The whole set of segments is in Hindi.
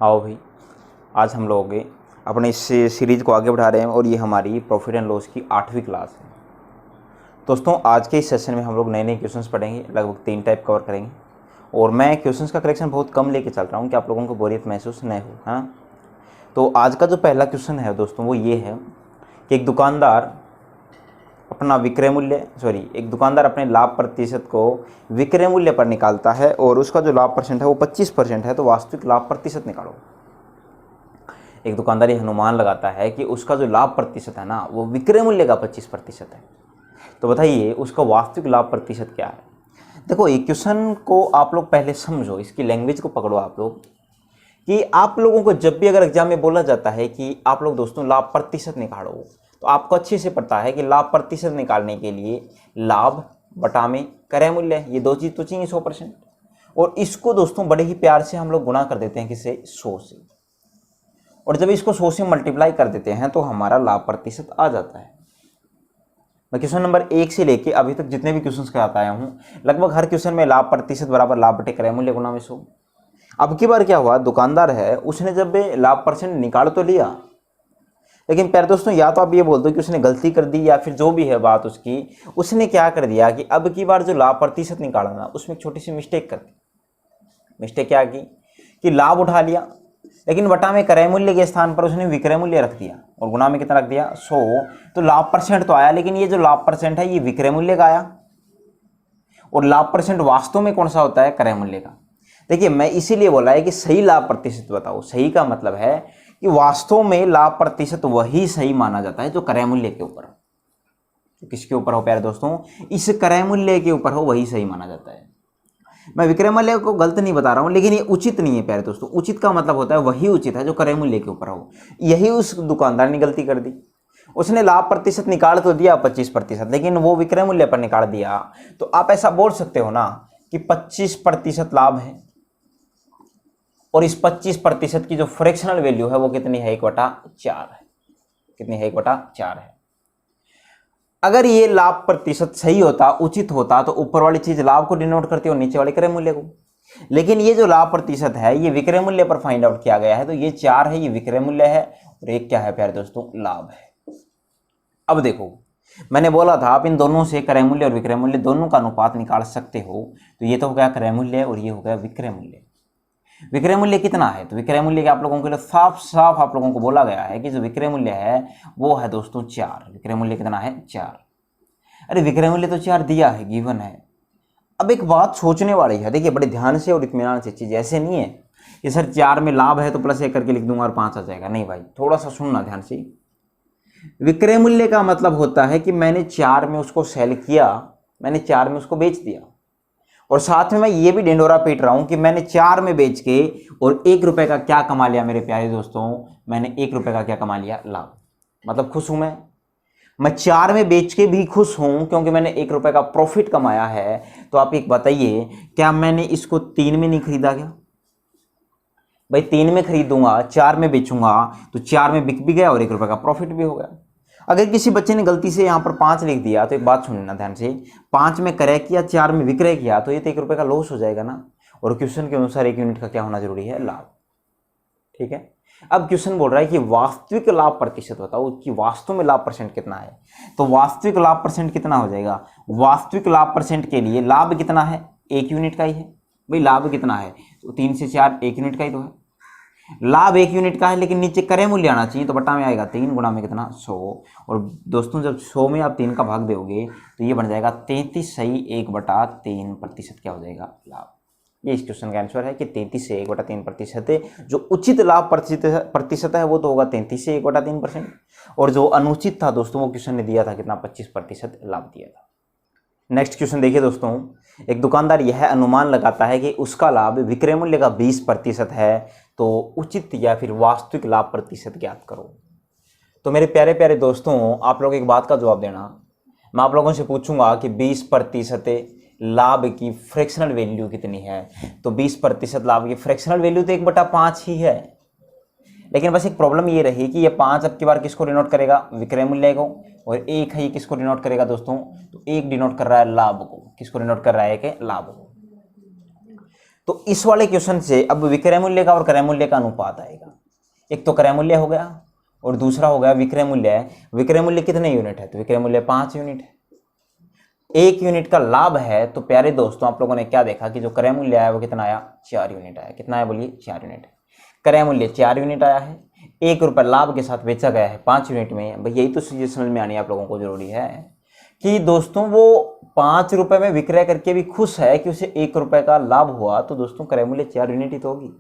आओ भाई, आज हम लोग अपने इस सीरीज़ को आगे बढ़ा रहे हैं और ये हमारी प्रॉफिट एंड लॉस की 8वीं क्लास है। दोस्तों, आज के इस सेशन में हम लोग नए नए क्वेश्चंस पढ़ेंगे, लगभग 3 टाइप कवर करेंगे और मैं क्वेश्चंस का कलेक्शन बहुत कम लेके चल रहा हूँ कि आप लोगों को बोरियत महसूस न हो। हाँ, तो आज का जो पहला क्वेश्चन है दोस्तों वो ये है कि एक दुकानदार एक दुकानदार अपने लाभ प्रतिशत को विक्रय मूल्य पर निकालता है और उसका जो लाभ परसेंट है वो 25% है, तो वास्तविक लाभ प्रतिशत निकालो। एक दुकानदार ये अनुमान लगाता है कि उसका जो लाभ प्रतिशत है ना वो विक्रय मूल्य का 25% है, तो बताइए उसका वास्तविक लाभ प्रतिशत क्या है। देखो, ये क्वेश्चन को आप लोग पहले समझो, इसकी लैंग्वेज को पकड़ो आप लोग, कि आप लोगों को जब भी अगर एग्जाम में बोला जाता है कि आप लोग दोस्तों लाभ प्रतिशत निकालो, तो आपको अच्छे से पता है कि लाभ प्रतिशत निकालने के लिए लाभ बटा में क्रय मूल्य, ये दो चीज़ तो चाहिए 100%। और इसको दोस्तों बड़े ही प्यार से हम लोग गुणा कर देते हैं किससे, 100 से, और जब इसको 100 से मल्टीप्लाई कर देते हैं तो हमारा लाभ प्रतिशत आ जाता है। मैं क्वेश्चन नंबर 1 से लेके अभी तक जितने भी क्वेश्चंस कराता आया हूँ, लगभग हर क्वेश्चन में लाभ प्रतिशत बराबर लाभ बटे क्रय मूल्य गुणा में 100। अब की बार क्या हुआ, दुकानदार है उसने जब लाभ परसेंट निकाल तो लिया, लेकिन प्यारे दोस्तों या तो आप ये बोल दो कि उसने गलती कर दी या फिर जो भी है बात उसकी, उसने क्या कर दिया कि अब की बार जो लाभ प्रतिशत निकाला ना उसमें एक छोटी सी मिस्टेक कर दी। मिस्टेक क्या की कि लाभ उठा लिया, लेकिन बटा में क्रय मूल्य के स्थान पर उसने विक्रय मूल्य रख दिया और गुणा में कितना रख दिया, 100। तो लाभ परसेंट तो आया, लेकिन ये जो लाभ परसेंट है ये विक्रय मूल्य का आया, और लाभ परसेंट वास्तव में कौन सा होता है, क्रय मूल्य का। देखिए, मैं इसीलिए बोला है कि सही लाभ प्रतिशत बताओ। सही का मतलब है कि वास्तव में लाभ प्रतिशत वही सही माना जाता है जो क्रय मूल्य के ऊपर, तो किसके ऊपर हो प्यारे दोस्तों, इस क्रय मूल्य के ऊपर हो, वही सही माना जाता है। मैं विक्रय मूल्य को गलत नहीं बता रहा हूं, लेकिन ये उचित नहीं है प्यारे दोस्तों। उचित का मतलब होता है वही उचित है जो क्रय मूल्य के ऊपर हो। यही उस दुकानदार ने गलती कर दी, उसने लाभ प्रतिशत निकाल तो दिया 25%, लेकिन वो विक्रय मूल्य पर निकाल दिया। तो आप ऐसा बोल सकते हो ना कि 25% लाभ है और इस 25% की जो फ्रैक्शनल वैल्यू है वो कितनी है, 1/4 है। कितनी है, 1/4 है। अगर ये लाभ प्रतिशत सही होता, उचित होता, तो ऊपर वाली चीज लाभ को डिनोट करती और नीचे वाले क्रय मूल्य को। लेकिन ये जो लाभ प्रतिशत है ये विक्रय मूल्य पर फाइंड आउट किया गया है, तो ये 4 है, ये विक्रय मूल्य है, और एक क्या है प्यारे दोस्तों, लाभ है। अब देखो, मैंने बोला था आप इन दोनों से क्रय मूल्य और विक्रय मूल्य दोनों का अनुपात निकाल सकते हो। तो ये तो हो गया क्रय मूल्य और ये हो गया विक्रय मूल्य। विक्रय मूल्य कितना है, तो विक्रय मूल्य के आप लोगों के लिए साफ साफ आप लोगों को बोला गया है कि जो विक्रय मूल्य है वो है दोस्तों 4। विक्रय मूल्य कितना है, 4। अरे विक्रय मूल्य तो 4 दिया है, गिवन है। अब एक बात सोचने वाली है, देखिए बड़े ध्यान से और इत्मीनान से, चीज ऐसे नहीं है कि सर 4 में लाभ है तो +1 करके लिख दूंगा और 5 आ जाएगा। नहीं भाई, थोड़ा सा सुनना ध्यान से। विक्रय मूल्य का मतलब होता है कि मैंने 4 में उसको सेल किया, मैंने 4 में उसको बेच दिया, और साथ में मैं ये भी ढिंडोरा पीट रहा हूं कि मैंने 4 में बेच के और 1 रुपए का क्या कमा लिया मेरे प्यारे दोस्तों, मैंने 1 रुपए का क्या कमा लिया, लाभ। मतलब खुश हूं मैं 4 में बेच के भी खुश हूं क्योंकि मैंने 1 रुपए का प्रॉफिट कमाया है। तो आप एक बताइए, क्या मैंने इसको 3 में नहीं खरीदा क्या भाई? 3 में खरीदूंगा, 4 में बेचूंगा, तो 4 में बिक भी गया और 1 रुपए का प्रॉफिट भी हो गया। अगर किसी बच्चे ने गलती से यहाँ पर 5 लिख दिया, तो एक बात सुनना ध्यान से, 5 में क्रय किया, 4 में विक्रय किया, तो ये तो 1 रुपए का लॉस हो जाएगा ना। और क्वेश्चन के अनुसार 1 यूनिट का क्या होना जरूरी है, लाभ। ठीक है। अब क्वेश्चन बोल रहा है कि वास्तविक लाभ प्रतिशत बताओ कि वास्तव में लाभ परसेंट कितना है। तो वास्तविक लाभ परसेंट कितना हो जाएगा, वास्तविक लाभ परसेंट के लिए लाभ कितना है, 1 यूनिट का ही है भाई। लाभ कितना है, तो 3 से 4 1 यूनिट का ही तो है। लाभ 1 यूनिट का है, लेकिन नीचे क्रय मूल्य आना चाहिए, तो बटा में आएगा 3, गुणा में कितना, 100। और दोस्तों जब 100 में आप 3 का भाग दोगे तो ये बन जाएगा 33 सही 1/3% क्या हो जाएगा, लाभ। ये इस क्वेश्चन का आंसर है कि 33 से 1/3% है। जो उचित लाभ प्रतिशत है वो तो होगा 33 से 1/3%, और जो अनुचित था दोस्तों वो क्वेश्चन ने दिया था कितना, 25% लाभ दिया था। नेक्स्ट क्वेश्चन देखिए दोस्तों, एक दुकानदार यह अनुमान लगाता है कि उसका लाभ विक्रय मूल्य का 20% है, तो उचित या फिर वास्तविक लाभ प्रतिशत ज्ञात करो। तो मेरे प्यारे प्यारे दोस्तों, आप लोग एक बात का जवाब देना। मैं आप लोगों से पूछूंगा कि 20% लाभ की फ्रैक्शनल वैल्यू कितनी है, तो 20% लाभ की फ्रैक्शनल वैल्यू तो 1/5 ही है। लेकिन बस एक प्रॉब्लम ये रही कि ये 5 अब की बार किसको डिनोट करेगा, विक्रय मूल्य को, और 1 है ये किसको डिनोट करेगा दोस्तों, तो 1 डिनोट कर रहा है लाभ को। किसको डिनोट कर रहा है, कि लाभ को। तो इस वाले क्वेश्चन से अब विक्रय मूल्य का और क्रय मूल्य का अनुपात आएगा। एक तो क्रय मूल्य हो गया और दूसरा हो गया विक्रय मूल्य है। विक्रय मूल्य कितने यूनिट है? तो विक्रय मूल्य 5 यूनिट है। 1 यूनिट का लाभ है। तो प्यारे दोस्तों आप लोगों ने क्या देखा कि जो क्रय मूल्य आया वो कितना आया? 4 यूनिट आया। कितना आया बोलिए? 4 यूनिट। क्रय मूल्य 4 यूनिट आया है, 1 रुपये लाभ के साथ बेचा गया है 5 यूनिट में। भाई यही तो चीज़ें समझ में आनी आप लोगों को जरूरी है कि दोस्तों वो 5 रुपये में विक्रय करके भी खुश है कि उसे 1 रुपये का लाभ हुआ। तो दोस्तों क्रय मूल्य 4 यूनिट ही तो होगी।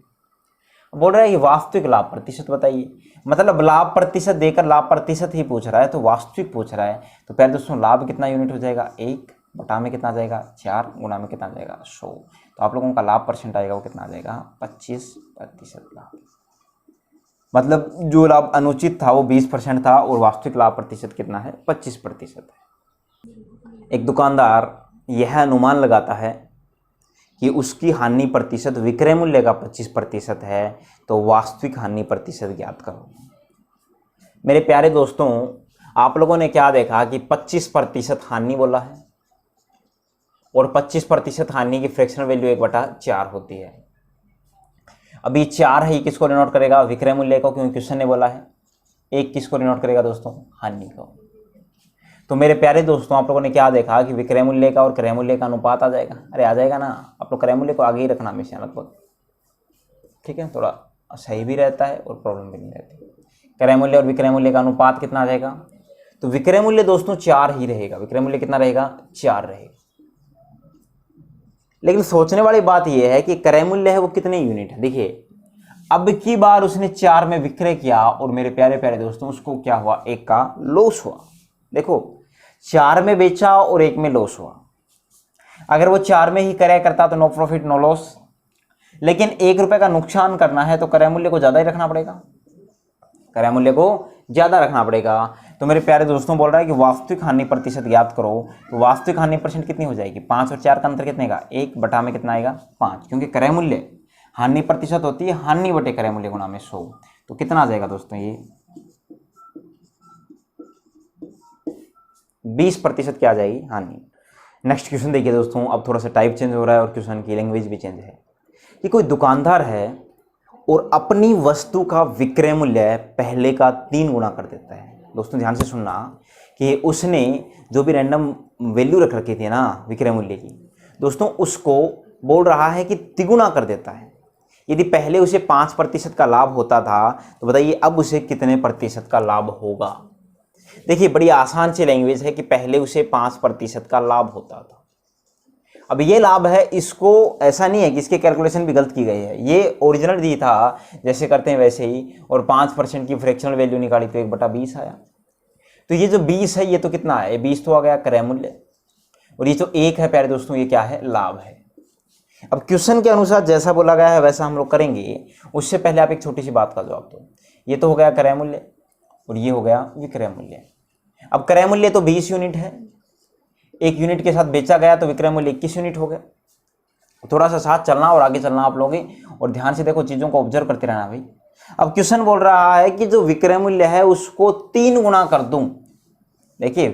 बोल रहा है कि वास्तविक लाभ प्रतिशत बताइए, मतलब लाभ प्रतिशत देकर लाभ प्रतिशत ही पूछ रहा है तो वास्तविक पूछ रहा है। तो पहले दोस्तों लाभ कितना यूनिट हो जाएगा? 1 बटा में कितना आ जाएगा? 4 गुणा में कितना आ जाएगा? 100। तो आप लोगों का लाभ परसेंट आएगा वो कितना आ जाएगा? 25% लाभ। मतलब जो लाभ अनुचित था वो 20% था और वास्तविक लाभ प्रतिशत कितना है? 25% है। एक दुकानदार यह अनुमान लगाता है कि उसकी हानि प्रतिशत विक्रय मूल्य का 25% है, तो वास्तविक हानि प्रतिशत ज्ञात करो। मेरे प्यारे दोस्तों आप लोगों ने क्या देखा कि 25% हानि बोला है और 25% हानि की फ्रैक्शनल वैल्यू 1/4 होती है। अभी 4 है, ये किसको डिनोट करेगा? विक्रय मूल्य को, क्योंकि क्वेश्चन ने बोला है। 1 किसको डिनोट करेगा दोस्तों? हानि को। तो मेरे प्यारे दोस्तों आप लोगों ने क्या देखा कि विक्रय मूल्य का और क्रय मूल्य का अनुपात आ जाएगा। अरे आ जाएगा ना। आप लोग क्रय मूल्य को आगे ही रखना हमेशा लगभग, ठीक है, थोड़ा सही भी रहता है और प्रॉब्लम भी नहीं रहती। क्रय मूल्य और विक्रय मूल्य का अनुपात कितना आ जाएगा? तो विक्रय मूल्य दोस्तों 4 ही रहेगा। विक्रय मूल्य कितना रहेगा? 4 रहेगा। लेकिन सोचने वाली बात यह है कि क्रय मूल्य है वो कितने यूनिट है। देखिए अब की बार उसने 4 में विक्रय किया और मेरे प्यारे प्यारे दोस्तों उसको क्या हुआ? 1 का लॉस हुआ। देखो 4 में बेचा और 1 में लॉस हुआ। अगर वो 4 में ही क्रय करता तो नो प्रॉफिट नो लॉस, लेकिन 1 रुपये का नुकसान करना है तो क्रय मूल्य को ज़्यादा ही रखना पड़ेगा। क्रय मूल्य को ज़्यादा रखना पड़ेगा। तो मेरे प्यारे दोस्तों बोल रहा है कि वास्तविक हानि प्रतिशत ज्ञात करो। तो वास्तविक हानि परसेंट कितनी हो जाएगी? 5 और 4 का अंतर कितने का? 1 बटा में कितना आएगा? 5, क्योंकि क्रय मूल्य हानि प्रतिशत होती है हानि बटे क्रय मूल्य गुणा में 100। तो कितना आ जाएगा दोस्तों? ये 20% क्या आ जाएगी? हानि। नेक्स्ट क्वेश्चन देखिए दोस्तों। अब थोड़ा सा टाइप चेंज हो रहा है और क्वेश्चन की लैंग्वेज भी चेंज है। कि कोई दुकानदार है और अपनी वस्तु का विक्रय मूल्य पहले का 3 गुना कर देता है। दोस्तों ध्यान से सुनना कि उसने जो भी रैंडम वैल्यू रख रखी थी ना विक्रय मूल्य की, दोस्तों उसको बोल रहा है कि तिगुना कर देता है। यदि पहले उसे 5% का लाभ होता था तो बताइए अब उसे कितने प्रतिशत का लाभ होगा। देखिए बड़ी आसान सी लैंग्वेज है कि पहले उसे 5% का लाभ होता था। अब ये लाभ है, इसको ऐसा नहीं है कि इसके कैलकुलेशन भी गलत की गई है। ये ओरिजिनल दी था जैसे करते हैं वैसे ही, और 5% की फ्रैक्शनल वैल्यू निकाली तो 1/20 आया। तो ये जो 20 है ये तो कितना है? 20 तो आ गया क्रय मूल्य, और ये जो 1 है प्यारे दोस्तों ये क्या है? लाभ है। अब क्वेश्चन के अनुसार जैसा बोला गया है वैसा हम लोग करेंगे। उससे पहले आप एक छोटी सी बात का जवाब दो। ये तो हो गया क्रय मूल्य और ये हो गया विक्रय मूल्य। अब क्रय मूल्य तो 20 यूनिट है, 1 यूनिट के साथ बेचा गया तो विक्रय मूल्य 21 यूनिट हो गया। थोड़ा सा साथ चलना और आगे चलना आप लोग, और ध्यान से देखो, चीज़ों को ऑब्जर्व करते रहना भाई। अब क्वेश्चन बोल रहा है कि जो विक्रय मूल्य है उसको 3 गुना कर दूं। देखिए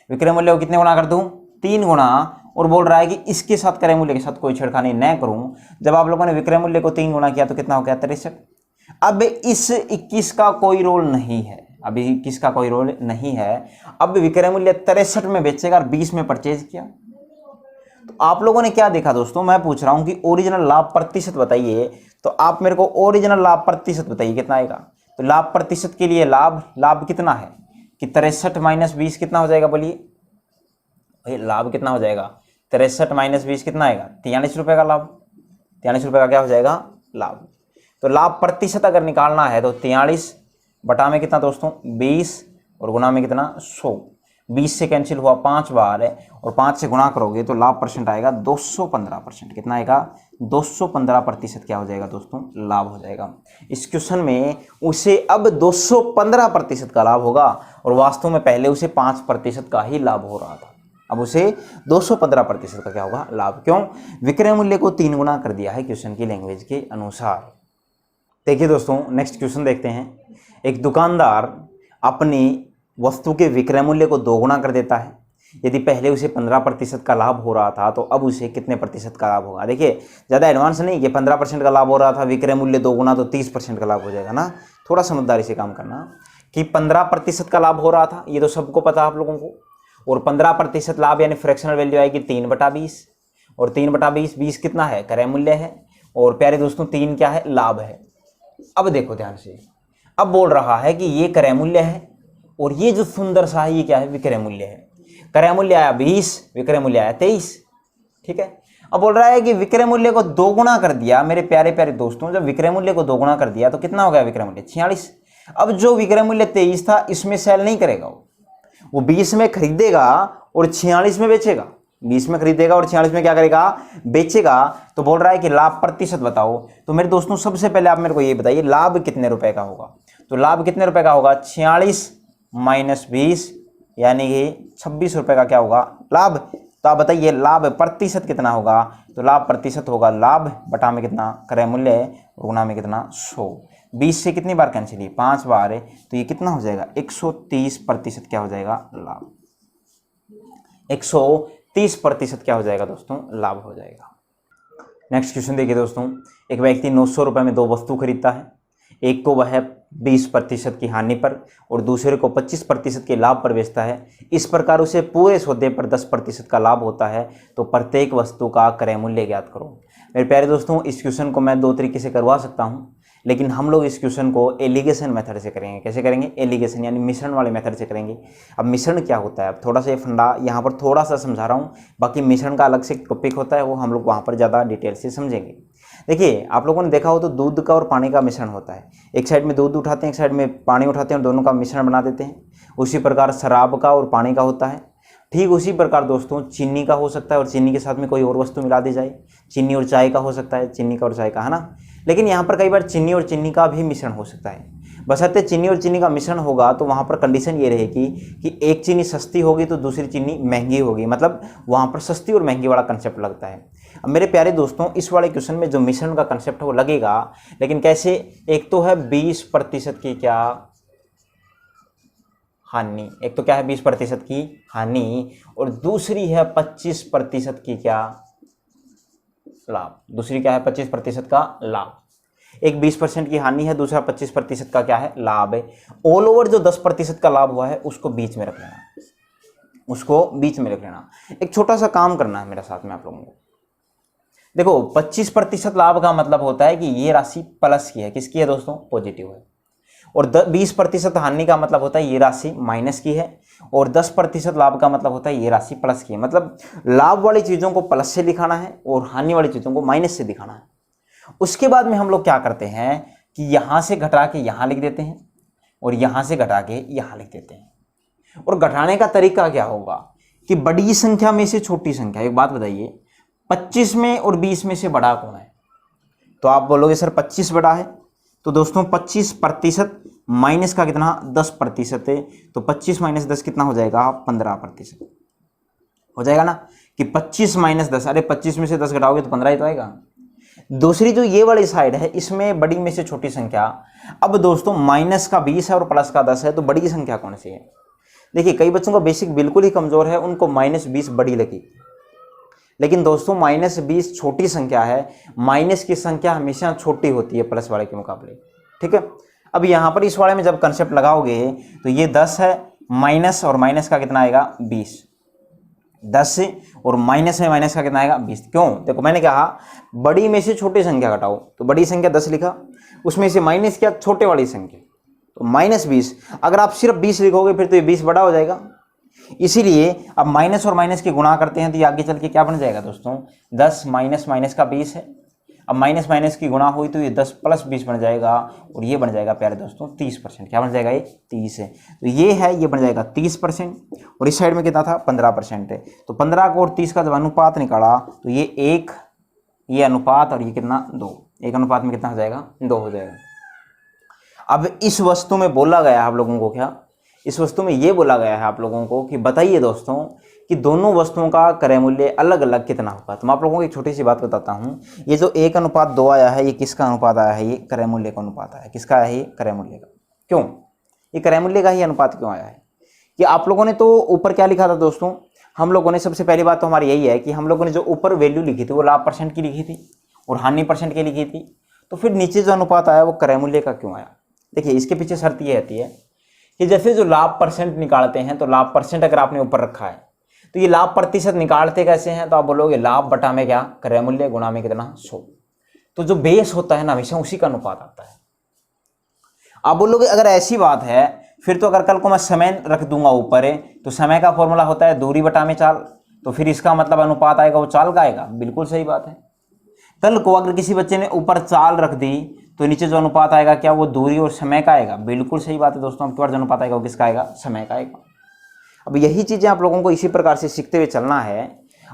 विक्रय मूल्य को कितने गुना कर दूं? 3 गुना। और बोल रहा है कि इसके साथ क्रय मूल्य के साथ कोई छेड़खानी न करूं। जब आप लोगों ने विक्रय मूल्य को 3 गुना किया तो कितना हो गया? 63। अब इस 21 का कोई रोल नहीं है, अभी 21 का कोई रोल नहीं है। अब विक्रय मूल्य 63 में बेचेगा और 20 में परचेज किया। तो आप लोगों ने क्या देखा दोस्तों? मैं पूछ रहा हूं कि ओरिजिनल लाभ प्रतिशत बताइए। तो आप मेरे को ओरिजिनल लाभ प्रतिशत बताइए कितना आएगा। तो लाभ प्रतिशत के लिए लाभ कितना है कि 63 माइनस 20 कितना हो जाएगा? बोलिए भाई लाभ कितना हो जाएगा? 63 माइनस 20 कितना आएगा? 43 रुपये का लाभ। 43 रुपये का क्या हो जाएगा? लाभ। तो लाभ प्रतिशत अगर निकालना है तो 43 बटा में कितना दोस्तों? 20 और गुना में कितना? 100। 20 से कैंसिल हुआ 5 बार है और 5 से गुणा करोगे तो लाभ परसेंट आएगा 215%। कितना आएगा? 215% क्या हो जाएगा दोस्तों? लाभ हो जाएगा। इस क्वेश्चन में उसे अब 215% का लाभ होगा और वास्तव में पहले उसे 5% का ही लाभ हो रहा था। अब उसे 215% का क्या होगा? लाभ। क्यों? विक्रय मूल्य को 3 गुना कर दिया है क्वेश्चन की लैंग्वेज के अनुसार। देखिए दोस्तों नेक्स्ट क्वेश्चन देखते हैं। एक दुकानदार अपनी वस्तु के विक्रय मूल्य को 2 गुना कर देता है। यदि पहले उसे 15% का लाभ हो रहा था तो अब उसे कितने प्रतिशत का लाभ होगा। देखिए ज़्यादा एडवांस नहीं कि 15% का लाभ हो रहा था, विक्रय मूल्य 2 गुना तो 30% का लाभ हो जाएगा ना। थोड़ा समझदारी से काम करना कि 15% का लाभ हो रहा था, ये तो सबको पता आप लोगों को। और 15% लाभ यानी फ्रैक्शनल वैल्यू आएगी 3/20, और 3/20 20 कितना है, क्रय मूल्य है। और प्यारे दोस्तों 3 क्या है, लाभ है। अब देखो ध्यान से, अब बोल रहा है कि ये क्रय मूल्य है और ये जो सुंदर सा है ये क्या है, विक्रय मूल्य है। क्रय मूल्य आया 20, विक्रय मूल्य आया 23, ठीक है। अब बोल रहा है कि विक्रय मूल्य को 2 गुना कर दिया। मेरे प्यारे प्यारे दोस्तों, जब विक्रय मूल्य को 2 गुना कर दिया तो कितना हो गया विक्रय मूल्य, 46। अब जो विक्रय मूल्य 23 था इसमें सेल नहीं करेगा, वो 20 में खरीदेगा और 46 में बेचेगा। 20 में खरीदेगा और 46 में क्या करेगा, बेचेगा। तो बोल रहा है कि लाभ प्रतिशत बताओ। तो मेरे दोस्तों सबसे पहले आप मेरे को ये बताइए लाभ कितने रुपए का होगा। तो लाभ कितने रुपए का होगा, 46 माइनस 20 यानी कि 26 रुपए का क्या होगा, लाभ। तो आप बताइए लाभ प्रतिशत कितना होगा। तो लाभ प्रतिशत होगा लाभ बटा में कितना, क्रय मूल्य, गुणा में कितना, 100। 20 से कितनी बार कैंसिल है, 5 बार है। तो ये कितना हो जाएगा, 130% क्या हो जाएगा, लाभ। 130% क्या हो जाएगा दोस्तों, लाभ हो जाएगा। नेक्स्ट क्वेश्चन देखिए दोस्तों, एक व्यक्ति 900 रुपये में 2 वस्तु खरीदता है। एक को वह 20% की हानि पर और दूसरे को 25% के लाभ पर बेचता है। इस प्रकार उसे पूरे सौदे पर 10% का लाभ होता है। तो प्रत्येक वस्तु का क्रय मूल्य ज्ञात करो। मेरे प्यारे दोस्तों इस क्वेश्चन को मैं 2 तरीके से करवा सकता हूँ, लेकिन हम लोग इस क्वेश्चन को एलिगेशन मेथड से करेंगे। कैसे करेंगे, एलिगेशन यानी मिश्रण वाले मेथड से करेंगे। अब मिश्रण क्या होता है, अब थोड़ा सा ये फंडा यहाँ पर थोड़ा सा समझा रहा हूँ, बाकी मिश्रण का अलग से टॉपिक होता है, वो हम लोग वहाँ पर ज़्यादा डिटेल से समझेंगे। देखिए आप लोगों ने देखा हो तो दूध का और पानी का मिश्रण होता है। एक साइड में दूध उठाते हैं, एक साइड में पानी उठाते हैं और दोनों का मिश्रण बना देते हैं। उसी प्रकार शराब का और पानी का होता है। ठीक उसी प्रकार दोस्तों चीनी का हो सकता है और चीनी के साथ में कोई और वस्तु मिला दी जाए। चीनी और चाय का हो सकता है, चीनी का और चाय का, है ना। लेकिन यहाँ पर कई बार चीनी और चीनी का भी मिश्रण हो सकता है। बशर्ते चीनी और चीनी का मिश्रण होगा तो वहाँ पर कंडीशन ये रहेगी कि एक चीनी सस्ती होगी तो दूसरी चीनी महंगी होगी, मतलब वहाँ पर सस्ती और महंगी वाला कंसेप्ट लगता है। अब मेरे प्यारे दोस्तों इस वाले क्वेश्चन में जो मिश्रण का कंसेप्ट है वो लगेगा, लेकिन कैसे, एक तो है 20% की क्या हानि, एक तो क्या है 20% की हानि और दूसरी है 25% की क्या लाभ। दूसरी क्या है 25% का लाभ। एक 20% की हानि है, दूसरा 25% का क्या है, लाभ है। ऑल ओवर जो 10% का लाभ हुआ है उसको बीच में रख लेना, उसको बीच में रख लेना। एक छोटा सा काम करना है मेरे साथ में आप लोगों को। देखो 25% लाभ का मतलब होता है कि ये राशि प्लस की है, किसकी है दोस्तों, पॉजिटिव है। और 20% हानि का मतलब होता है ये राशि माइनस की है। और 10% लाभ का मतलब होता है ये राशि प्लस की है। मतलब लाभ वाली चीज़ों को प्लस से दिखाना है और हानि वाली चीज़ों को माइनस से दिखाना है। उसके बाद में हम लोग क्या करते हैं कि यहाँ से घटा के यहाँ लिख देते हैं और यहाँ से घटा के यहाँ लिख देते हैं। और घटाने का तरीका क्या होगा कि बड़ी संख्या में से छोटी संख्या, एक बात बताइए 25 में और 20 में से बड़ा कौन है। तो आप बोलोगे सर 25 बड़ा है। तो दोस्तों 25% माइनस का कितना, 10% है। तो 25 माइनस 10 कितना हो जाएगा, 15% हो जाएगा ना। कि 25 माइनस 10, अरे 25 में से 10 घटाओगे तो 15 ही तो आएगा। दूसरी जो ये वाली साइड है इसमें बड़ी में से छोटी संख्या। अब दोस्तों माइनस का 20 है और प्लस का 10 है, तो बड़ी संख्या कौन सी है। देखिए कई बच्चों का बेसिक बिल्कुल ही कमजोर है, उनको -20 बड़ी लगी, लेकिन दोस्तों -20 छोटी संख्या है। माइनस की संख्या हमेशा छोटी होती है प्लस वाले के मुकाबले, ठीक है। अब यहाँ पर इस वाले में जब कंसेप्ट लगाओगे तो ये 10 है, माइनस और माइनस का कितना आएगा, 20। 10 और माइनस में माइनस का कितना आएगा, 20। क्यों, देखो मैंने कहा बड़ी में से छोटी संख्या घटाओ, तो बड़ी संख्या 10 लिखा, उसमें से माइनस किया छोटे वाली संख्या, तो -20। अगर आप सिर्फ 20 लिखोगे फिर तो ये 20 बड़ा हो जाएगा। इसीलिए अब माइनस और माइनस के गुणा करते हैं तो ये आगे चल के क्या बन जाएगा दोस्तों, 10 माइनस माइनस का 20 है। अब माइनस माइनस की गुणा हुई तो ये 10 प्लस 20 बन जाएगा और ये बन जाएगा प्यारे दोस्तों 30%। क्या बन जाएगा, ये 30 है। तो ये है, ये बन जाएगा 30%। और इस साइड में कितना था, 15% है। तो 15 को और 30 का जब अनुपात निकाला तो ये 1, ये अनुपात और ये कितना, 2। एक अनुपात में कितना हो जाएगा, 2 हो जाएगा। अब इस वस्तु में बोला गया है आप लोगों को, क्या इस वस्तु में ये बोला गया है आप लोगों को कि बताइए दोस्तों कि दोनों वस्तुओं का क्रय मूल्य अलग अलग कितना होगा। तो मैं आप लोगों को एक छोटी सी बात बताता हूँ। ये जो 1:2 आया है, ये किसका अनुपात आया है, ये क्रय मूल्य का अनुपात आया है। किसका आया है, ये क्रय मूल्य का। क्यों, ये क्रय मूल्य का ही अनुपात क्यों आया है कि आप लोगों ने तो ऊपर क्या लिखा था दोस्तों, हम लोगों ने सबसे पहली बात तो हमारी यही है कि हम लोगों ने जो ऊपर वैल्यू लिखी थी वो लाभ परसेंट की लिखी थी और हानि परसेंट की लिखी थी, तो फिर नीचे जो अनुपात आया वो क्रय मूल्य का क्यों आया? देखिए इसके पीछे शर्त ये रहती है कि जैसे जो लाभ परसेंट निकालते हैं, तो लाभ परसेंट अगर आपने ऊपर रखा है तो ये लाभ प्रतिशत निकालते कैसे हैं? तो आप बोलोगे लाभ बटा में क्या, क्रय मूल्य गुणा में कितना, 100। तो जो बेस होता है ना हमेशा उसी का अनुपात आता है। आप बोलोगे अगर ऐसी बात है फिर तो अगर कल को मैं समय रख दूंगा ऊपर, तो समय का फॉर्मूला होता है दूरी बटा में चाल, तो फिर इसका मतलब अनुपात आएगा वो चाल का आएगा। बिल्कुल सही बात है। कल को अगर किसी बच्चे ने ऊपर चाल रख दी तो नीचे जो अनुपात आएगा क्या, वो दूरी और समय का आएगा। बिल्कुल सही बात है दोस्तों, आपके पास जो अनुपात आएगा वो किसका आएगा, समय का आएगा। अब यही चीजें आप लोगों को इसी प्रकार से सीखते हुए चलना है।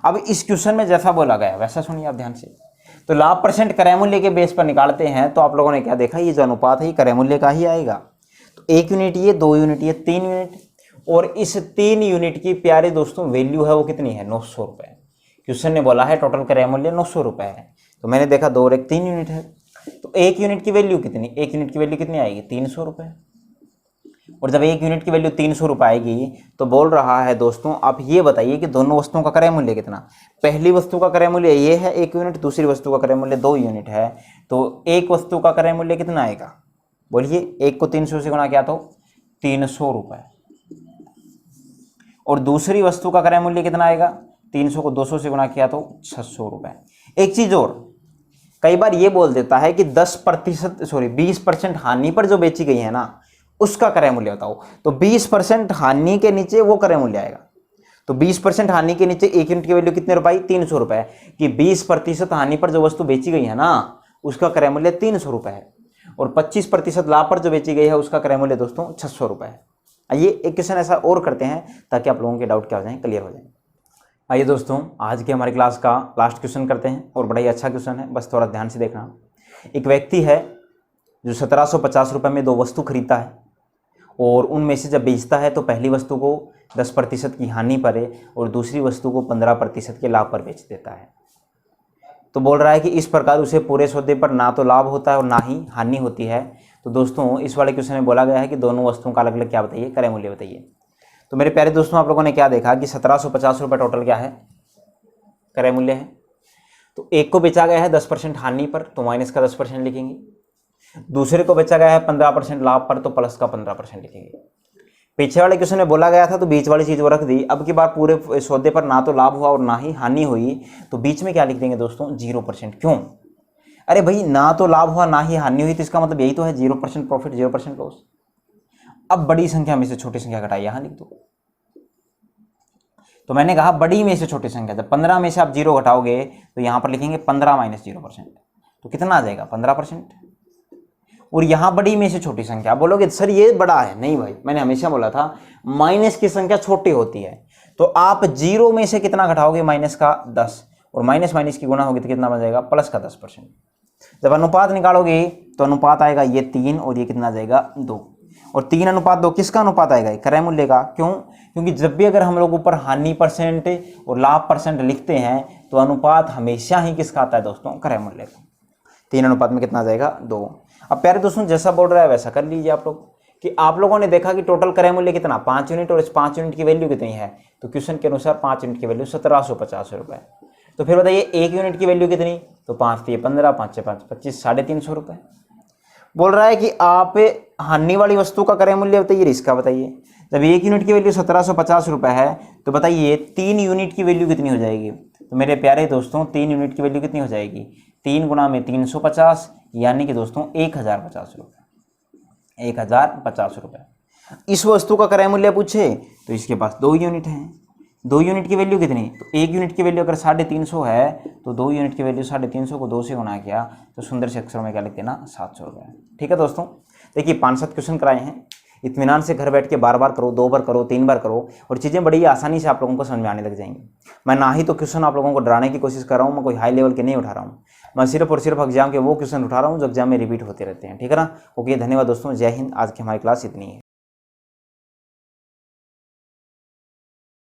अब इस क्वेश्चन में जैसा बोला गया वैसा सुनिए आप ध्यान से। तो लाभ परसेंट क्रय मूल्य के बेस पर निकालते हैं, तो आप लोगों ने क्या देखा, ये जो अनुपात है ये क्रय मूल्य का ही आएगा। तो 1 यूनिट ये, 2 यूनिट ये, 3 यूनिट, और इस 3 यूनिट की प्यारे दोस्तों वैल्यू है वो कितनी है, 900 रुपये। क्वेश्चन ने बोला है टोटल क्रय मूल्य 900 रुपये है, तो मैंने देखा 2 और 1 3 यूनिट है, तो 1 यूनिट की वैल्यू कितनी, 1 यूनिट की वैल्यू कितनी आएगी, 300 रुपये। और जब 1 यूनिट की वैल्यू 300 रुपये आएगी तो बोल रहा है दोस्तों आप ये बताइए कि दोनों वस्तुओं का क्रय मूल्य कितना। पहली वस्तु का क्रय मूल्य ये है 1 यूनिट, दूसरी वस्तु का क्रय मूल्य 2 यूनिट है, तो एक वस्तु का क्रय मूल्य कितना आएगा, बोलिए। 1 को 300 से गुणा किया तो 300 रुपये, और दूसरी वस्तु का क्रय मूल्य कितना आएगा, 300 को 200 से गुणा किया तो 600 रुपये। एक चीज और, कई बार ये बोल देता है कि 20% हानि पर जो बेची गई है ना उसका क्रय मूल्य बताओ, तो 20% हानि के नीचे वो क्रय मूल्य आएगा। तो 20% हानि के नीचे 1 यूनिट की वैल्यू कितने रुपए, 300 रुपये, कि 20% हानि पर जो वस्तु बेची गई है ना उसका क्रय मूल्य 300 रुपये है, और 25% लाभ पर जो बेची गई है उसका क्रय मूल्य दोस्तों 600 रुपये है। आइए एक क्वेश्चन ऐसा और करते हैं ताकि आप लोगों के डाउट क्या हो जाए, क्लियर हो जाए। आइए दोस्तों आज की हमारी क्लास का लास्ट क्वेश्चन करते हैं, और बड़ा ही अच्छा क्वेश्चन है, बस थोड़ा ध्यान से देखना। एक व्यक्ति है जो 1750 रुपये में 2 वस्तु खरीदता है, और उनमें से जब बेचता है तो पहली वस्तु को 10% की हानि पर और दूसरी वस्तु को 15% के लाभ पर बेच देता है। तो बोल रहा है कि इस प्रकार उसे पूरे सौदे पर ना तो लाभ होता है और ना ही हानि होती है। तो दोस्तों इस वाले क्वेश्चन में बोला गया है कि दोनों वस्तुओं का अलग अलग क्या बताइए, क्रय मूल्य बताइए। तो मेरे प्यारे दोस्तों आप लोगों ने क्या देखा कि 1750 रुपये टोटल क्या है, क्रय मूल्य है। तो एक को बेचा गया है 10% हानि पर, तो माइनस का 10% लिखेंगे। दूसरे को बेचा गया है 15% लाभ पर, तो प्लस का 15% लिखेंगे। पीछे वाले क्वेश्चन में बोला गया था तो बीच वाली चीज वो रख दी। अब की बार पूरे सौदे पर ना तो लाभ हुआ और ना ही हानि हुई, तो बीच में क्या लिख देंगे दोस्तों, 0%। क्यों, अरे भाई ना तो लाभ हुआ ना ही हानि हुई, तो इसका मतलब यही तो है 0% प्रॉफिट 0% लॉस। अब बड़ी संख्या में से छोटी संख्या घटाइए, यहां लिख दो। तो मैंने कहा बड़ी में से छोटी संख्या, जब 15 में से आप 0 घटाओगे तो यहां पर लिखेंगे 15 - 0%, तो कितना आ जाएगा 15%। और यहां बड़ी में से छोटी संख्या, बोलोगे सर ये बड़ा है, नहीं भाई मैंने हमेशा बोला था माइनस की संख्या छोटी होती है। तो आप 0 में से कितना घटाओगे, माइनस का 10, और माइनस माइनस की गुणा होगी तो कितना बन जाएगा, प्लस का 10%। जब अनुपात निकालोगे तो अनुपात आएगा ये 3 और ये कितना आ जाएगा 2, और 3:2 किसका अनुपात आएगा, क्रय मूल्य का। क्यों, क्योंकि जब भी अगर हम लोग ऊपर हानि परसेंट और लाभ परसेंट लिखते हैं तो अनुपात हमेशा ही किसका आता है दोस्तों, क्रय मूल्य का। 3 में कितना आ जाएगा 2। अब प्यारे दोस्तों जैसा बोल रहा है वैसा कर लीजिए आप लोग, कि आप लोगों ने देखा कि टोटल क्रय मूल्य कितना 5 यूनिट, और इस 5 यूनिट की वैल्यू कितनी है, तो क्वेश्चन के अनुसार 5 यूनिट की वैल्यू 1750 रुपये। तो फिर बताइए 1 यूनिट की वैल्यू कितनी, तो 5 × 15, 5 × 5 25, 350 रुपये। बोल रहा है कि आप हानि वाली वस्तु का क्रय मूल्य बताइए, इसका बताइए। जब 1 यूनिट की वैल्यू 1750 रुपये है, तो बताइए 3 यूनिट की वैल्यू कितनी हो जाएगी। तो मेरे प्यारे दोस्तों 3 यूनिट की वैल्यू कितनी हो जाएगी, 3 × 350, यानी कि दोस्तों 1050 रुपये, 1050 रुपये। इस वस्तु का क्रय मूल्य पूछे तो इसके पास 2 यूनिट हैं, 2 यूनिट की वैल्यू कितनी, तो 1 यूनिट की वैल्यू अगर 350 है तो 2 यूनिट की वैल्यू 350 को 2 से गुणा किया तो सुंदर से अक्षरों में क्या लिख देना, 700 रुपये। ठीक है दोस्तों, देखिए 5-7 क्वेश्चन कराए हैं, इत्मीनान से घर बैठ के बार बार करो, 2 बार करो, 3 बार करो, और चीज़ें बड़ी आसानी से आप लोगों को समझ में आने लग जाएंगी। मैं ना ही तो क्वेश्चन आप लोगों को डराने की कोशिश कर रहा हूँ, मैं कोई हाई लेवल के नहीं उठा रहा हूँ, मैं सिर्फ और सिर्फ एग्जाम के वो क्वेश्चन उठा रहा हूँ जो एग्जाम में रिपीट होते रहते हैं। ठीक है ना, ओके, धन्यवाद दोस्तों, जय हिंद। आज की हमारी क्लास इतनी है।